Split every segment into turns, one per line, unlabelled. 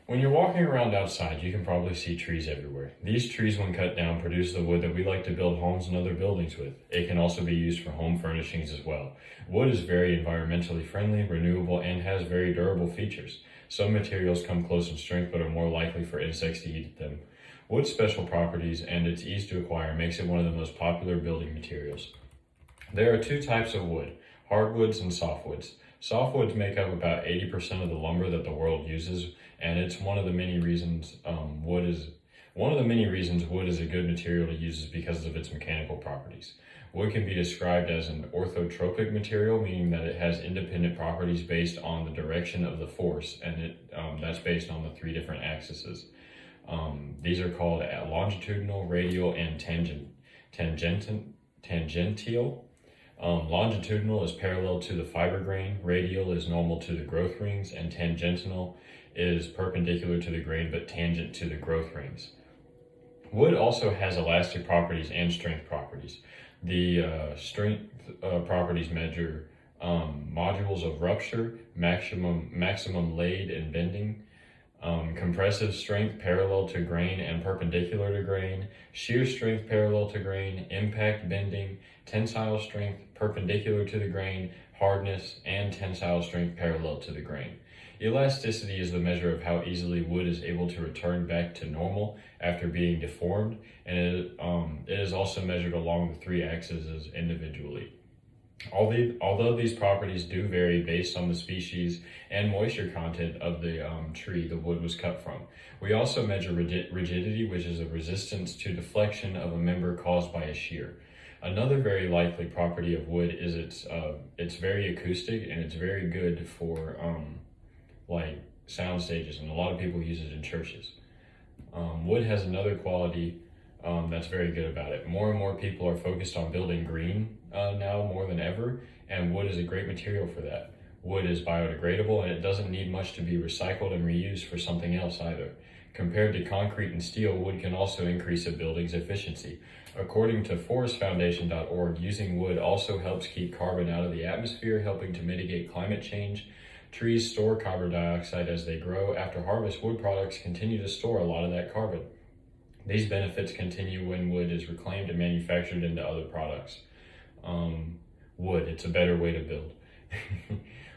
When you're walking around outside, you can probably see trees everywhere. These trees, when cut down, produce the wood that we like to build homes and other buildings with. It can also be used for home furnishings as well. Wood is very environmentally friendly, renewable, and has very durable features. Some materials come close in strength but are more likely for insects to eat them. Wood's special properties and its ease to acquire makes it one of the most popular building materials. There are two types of wood, hardwoods and softwoods. Softwoods make up about 80% of the lumber that the world uses, and it's one of the many reasons wood is a good material to use is because of its mechanical properties. Wood can be described as an orthotropic material, meaning that it has independent properties based on the direction of the force, and that's based on the three different axes. These are called longitudinal, radial, and tangential. Longitudinal is parallel to the fiber grain, radial is normal to the growth rings, and tangential is perpendicular to the grain but tangent to the growth rings. Wood also has elastic properties and strength properties. The strength properties measure modules of rupture, maximum laid and bending, compressive strength parallel to grain and perpendicular to grain, shear strength parallel to grain, impact bending, tensile strength perpendicular to the grain, hardness, and tensile strength parallel to the grain. Elasticity is the measure of how easily wood is able to return back to normal after being deformed, and it is also measured along the three axes individually. Although these properties do vary based on the species and moisture content of the tree the wood was cut from. We also measure rigidity, which is a resistance to deflection of a member caused by a shear. Another very likely property of wood is it's very acoustic, and it's very good for like sound stages, and a lot of people use it in churches. Wood has another quality that's very good about it. More and more people are focused on building green now more than ever, and wood is a great material for that. Wood is biodegradable, and it doesn't need much to be recycled and reused for something else either. Compared to concrete and steel, wood can also increase a building's efficiency. According to forestfoundation.org, using wood also helps keep carbon out of the atmosphere, helping to mitigate climate change. Trees store carbon dioxide as they grow. After harvest, wood products continue to store a lot of that carbon. These benefits continue when wood is reclaimed and manufactured into other products. Wood, it's a better way to build.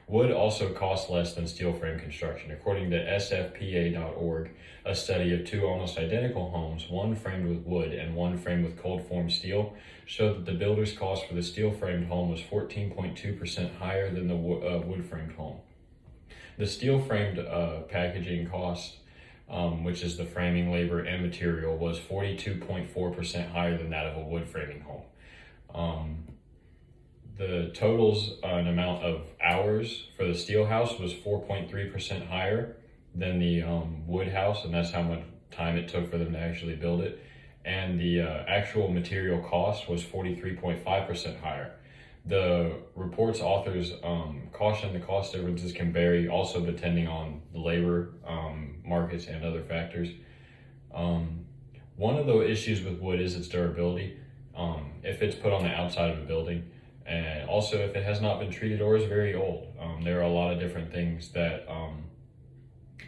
Wood also costs less than steel frame construction. According to sfpa.org, a study of two almost identical homes, one framed with wood and one framed with cold formed steel, showed that the builder's cost for the steel framed home was 14.2% higher than the wood framed home. The steel framed packaging cost, which is the framing labor and material, was 42.4% higher than that of a wood framing home. The totals an amount of hours for the steel house was 4.3% higher than the wood house, and that's how much time it took for them to actually build it. And the actual material cost was 43.5% higher. The report's authors caution the cost differences can vary also depending on the labor markets and other factors. One of the issues with wood is its durability. If it's put on the outside of a building, and also if it has not been treated or is very old. There are a lot of different things that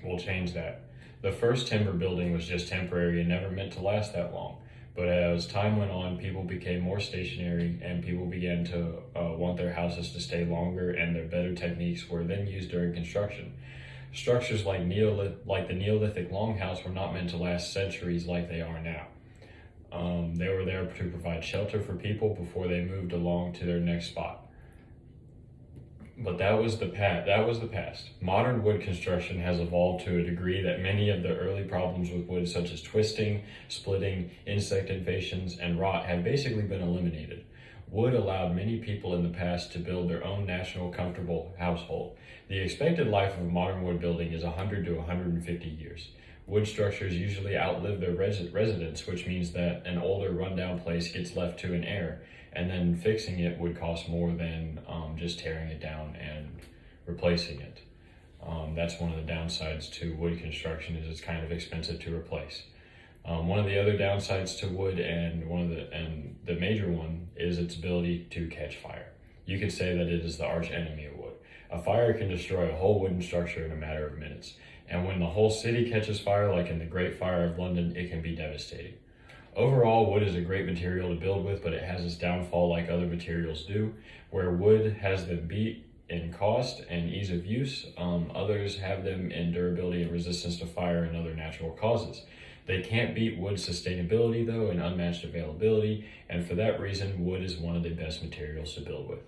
will change that. The first timber building was just temporary and never meant to last that long. But as time went on, people became more stationary, and people began to want their houses to stay longer, and their better techniques were then used during construction. Structures like the Neolithic longhouse were not meant to last centuries like they are now. They were there to provide shelter for people before they moved along to their next spot. But that was the past. Modern wood construction has evolved to a degree that many of the early problems with wood, such as twisting, splitting, insect invasions, and rot, have basically been eliminated. Wood allowed many people in the past to build their own national comfortable household. The expected life of a modern wood building is 100 to 150 years. Wood structures usually outlive their residents, which means that an older, rundown place gets left to an heir, and then fixing it would cost more than just tearing it down and replacing it. That's one of the downsides to wood construction, is it's kind of expensive to replace. One of the other downsides to wood, and the major one, is its ability to catch fire. You could say that it is the arch enemy of wood. A fire can destroy a whole wooden structure in a matter of minutes, and when the whole city catches fire, like in the Great Fire of London, it can be devastating. Overall, wood is a great material to build with, but it has its downfall like other materials do. Where wood has them beat in cost and ease of use, others have them in durability and resistance to fire and other natural causes. They can't beat wood's sustainability, though, and unmatched availability, and for that reason, wood is one of the best materials to build with.